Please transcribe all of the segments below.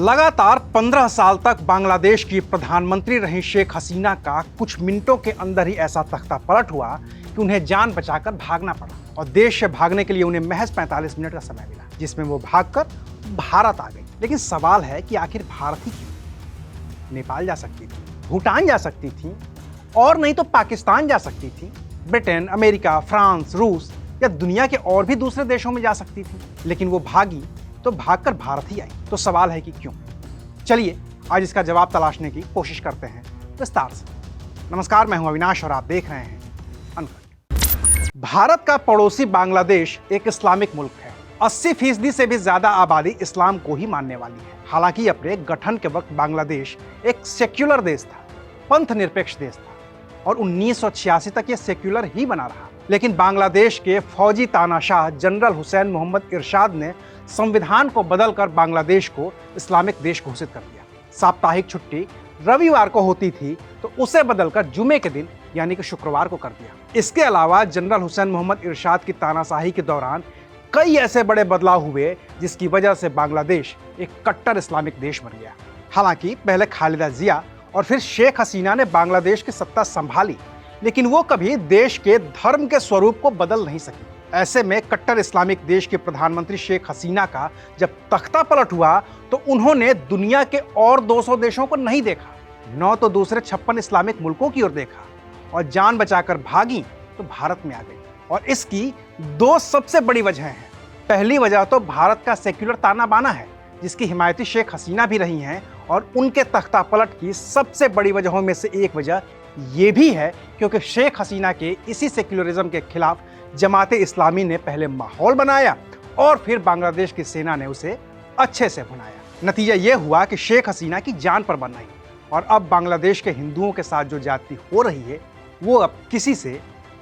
लगातार 15 साल तक बांग्लादेश की प्रधानमंत्री रही शेख हसीना का कुछ मिनटों के अंदर ही ऐसा तख्ता पलट हुआ कि उन्हें जान बचाकर भागना पड़ा और देश से भागने के लिए उन्हें महज 45 मिनट का समय मिला, जिसमें वो भागकर भारत आ गई। लेकिन सवाल है कि आखिर भारत ही क्यों? नेपाल जा सकती थी, भूटान जा सकती थी, और नहीं तो पाकिस्तान जा सकती थी, ब्रिटेन, अमेरिका, फ्रांस, रूस या दुनिया के और भी दूसरे देशों में जा सकती थी, लेकिन वो भागी तो भागकर भारत ही आई। तो सवाल है कि क्यों? चलिए आज इसका जवाब तलाशने की कोशिश करते हैं विस्तार से। नमस्कार, मैं हूं अविनाश और आप देख रहे हैं अनकट। भारत का पड़ोसी बांग्लादेश एक इस्लामिक मुल्क है। 80% से भी ज्यादा आबादी इस्लाम को ही मानने वाली है। हालांकि अपने गठन के वक्त बांग्लादेश एक सेक्युलर देश था, पंथ निरपेक्ष देश था और 1986 तक ये सेक्युलर ही बना रहा। लेकिन बांग्लादेश के फौजी तानाशाह जनरल हुसैन मोहम्मद इरशाद ने संविधान को बदलकर बांग्लादेश को इस्लामिक देश घोषित कर दिया। साप्ताहिक छुट्टी रविवार को होती थी तो उसे बदलकर जुमे के दिन यानी कि शुक्रवार को कर दिया। इसके अलावा जनरल हुसैन मोहम्मद इरशाद की तानाशाही के दौरान कई ऐसे बड़े बदलाव हुए जिसकी वजह से बांग्लादेश एक कट्टर इस्लामिक देश बन गया। हालांकि पहले खालिदा जिया और फिर शेख हसीना ने बांग्लादेश की सत्ता संभाली, लेकिन वो कभी देश के धर्म के स्वरूप को बदल नहीं सकी। ऐसे में कट्टर इस्लामिक देश के प्रधानमंत्री शेख हसीना का जब तख्ता पलट हुआ तो उन्होंने दुनिया के और 200 देशों को नहीं देखा, न तो दूसरे 56 इस्लामिक मुल्कों की ओर देखा और जान बचाकर भागी तो भारत में आ गई। और इसकी दो सबसे बड़ी वजह हैं। पहली वजह तो भारत का सेक्युलर ताना बाना है, जिसकी हिमायती शेख हसीना भी रही हैं, और उनके तख्ता पलट की सबसे बड़ी वजहों में से एक वजह ये भी है क्योंकि शेख हसीना के इसी सेक्युलरिज्म के खिलाफ जमाते इस्लामी ने पहले माहौल बनाया और फिर बांग्लादेश की सेना ने उसे अच्छे से भुनाया। नतीजा यह हुआ कि शेख हसीना की जान पर बन आई और अब बांग्लादेश के हिंदुओं के साथ जो ज्यादती हो रही है वो अब किसी से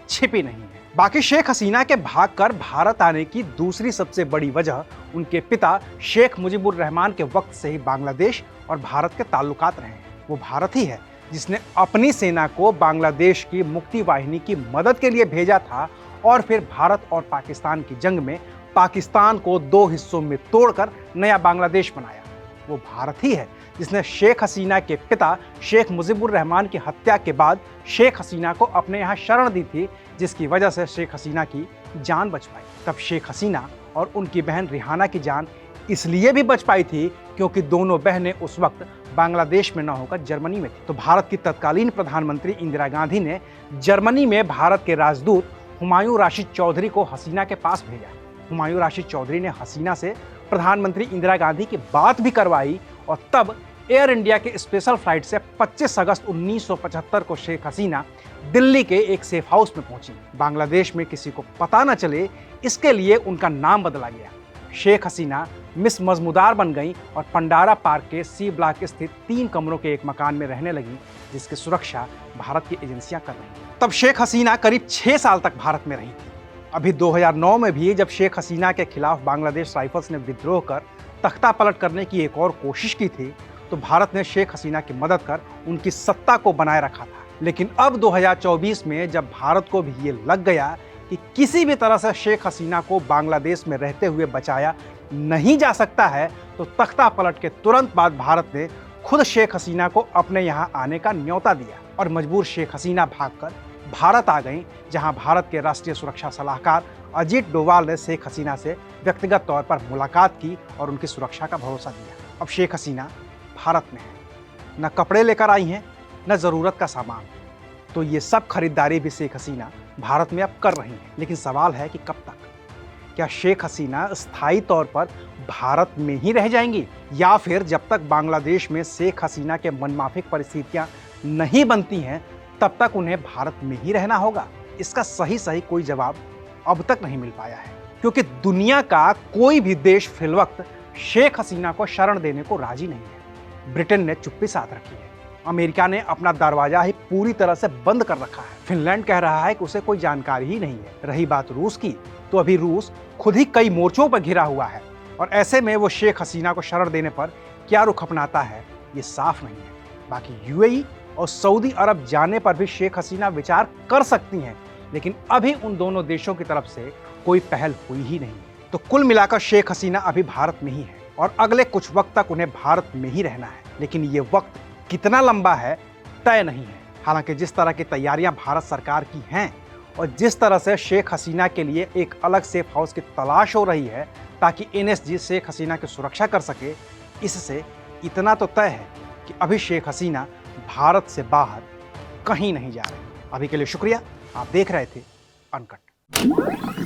छिपी नहीं है। बाकी शेख हसीना के भागकर भारत आने की दूसरी सबसे बड़ी वजह उनके पिता शेख मुजीबुर रहमान के वक्त से ही बांग्लादेश और भारत के ताल्लुकात रहे हैं। वो भारत ही है जिसने अपनी सेना को बांग्लादेश की मुक्ति वाहिनी की मदद के लिए भेजा था और फिर भारत और पाकिस्तान की जंग में पाकिस्तान को 2 हिस्सों में तोड़कर नया बांग्लादेश बनाया। वो भारत ही है जिसने शेख हसीना के पिता शेख मुजीबुर रहमान की हत्या के बाद शेख हसीना को अपने यहाँ शरण दी थी, जिसकी वजह से शेख हसीना की जान बच पाई। तब शेख हसीना और उनकी बहन रिहाना की जान इसलिए भी बच पाई थी क्योंकि दोनों बहनें उस वक्त बांग्लादेश में न होकर जर्मनी में थी। तो भारत की तत्कालीन प्रधानमंत्री इंदिरा गांधी ने जर्मनी में भारत के राजदूत हुमायूं राशिद चौधरी को हसीना के पास भेजा। हुमायूं राशिद चौधरी ने हसीना से प्रधानमंत्री इंदिरा गांधी की बात भी करवाई और तब एयर इंडिया के स्पेशल फ्लाइट से 25 अगस्त 1975 को शेख हसीना दिल्ली के एक सेफ हाउस में पहुंची। बांग्लादेश में किसी को पता न चले इसके लिए उनका नाम बदला गया। शेख हसीना मिस मजमुदार बन गई और पंडारा पार्क के सी ब्लॉक स्थित 3 कमरों के एक मकान में रहने लगी, जिसकी सुरक्षा भारत की एजेंसियां कर रही हैं। तब शेख हसीना करीब 6 साल तक भारत में रही थी। अभी 2009 में भी जब शेख हसीना के खिलाफ बांग्लादेश राइफल्स ने विद्रोह कर तख्ता पलट करने की एक और कोशिश की थी तो भारत ने शेख हसीना की मदद कर उनकी सत्ता को बनाए रखा था। लेकिन अब 2024 में जब भारत को भी ये लग गया कि किसी भी तरह से शेख हसीना को बांग्लादेश में रहते हुए बचाया नहीं जा सकता है, तो तख्ता पलट के तुरंत बाद भारत ने खुद शेख हसीना को अपने यहाँ आने का न्योता दिया और मजबूर शेख हसीना भागकर भारत आ गई, जहां भारत के राष्ट्रीय सुरक्षा सलाहकार अजीत डोवाल ने शेख हसीना से व्यक्तिगत तौर पर मुलाकात की और उनकी सुरक्षा का भरोसा दिया। अब शेख हसीना भारत में है, न कपड़े लेकर आई हैं न ज़रूरत का सामान, तो ये सब खरीदारी भी शेख हसीना भारत में अब कर रही हैं। लेकिन सवाल है कि कब तक? क्या शेख हसीना स्थायी तौर पर भारत में ही रह जाएंगी या फिर जब तक बांग्लादेश में शेख हसीना के मनमाफिक परिस्थितियां नहीं बनती हैं तब तक उन्हें भारत में ही रहना होगा? इसका सही कोई जवाब अब तक नहीं मिल पाया है, क्योंकि दुनिया का कोई भी देश फिलवक्त शेख हसीना को शरण देने को राजी नहीं है। ब्रिटेन ने चुप्पी साध रखी है, अमेरिका ने अपना दरवाजा ही पूरी तरह से बंद कर रखा है, फिनलैंड कह रहा है कि उसे कोई जानकारी ही नहीं है। रही बात रूस की, तो अभी रूस खुद ही कई मोर्चों पर घिरा हुआ है और ऐसे में वो शेख हसीना को शरण देने पर क्या रुख अपनाता है ये साफ नहीं है। बाकी यूएई और सऊदी अरब जाने पर भी शेख हसीना विचार कर सकती हैं, लेकिन अभी उन दोनों देशों की तरफ से कोई पहल हुई ही नहीं। तो कुल मिलाकर शेख हसीना अभी भारत में ही है और अगले कुछ वक्त तक उन्हें भारत में ही रहना है। लेकिन ये वक्त कितना लंबा है तय नहीं है। हालांकि जिस तरह की तैयारियां भारत सरकार की हैं और जिस तरह से शेख हसीना के लिए एक अलग सेफ हाउस की तलाश हो रही है ताकि एनएसजी शेख हसीना की सुरक्षा कर सके, इससे इतना तो तय है कि अभी शेख हसीना भारत से बाहर कहीं नहीं जा रहे। अभी के लिए शुक्रिया। आप देख रहे थे अनकट।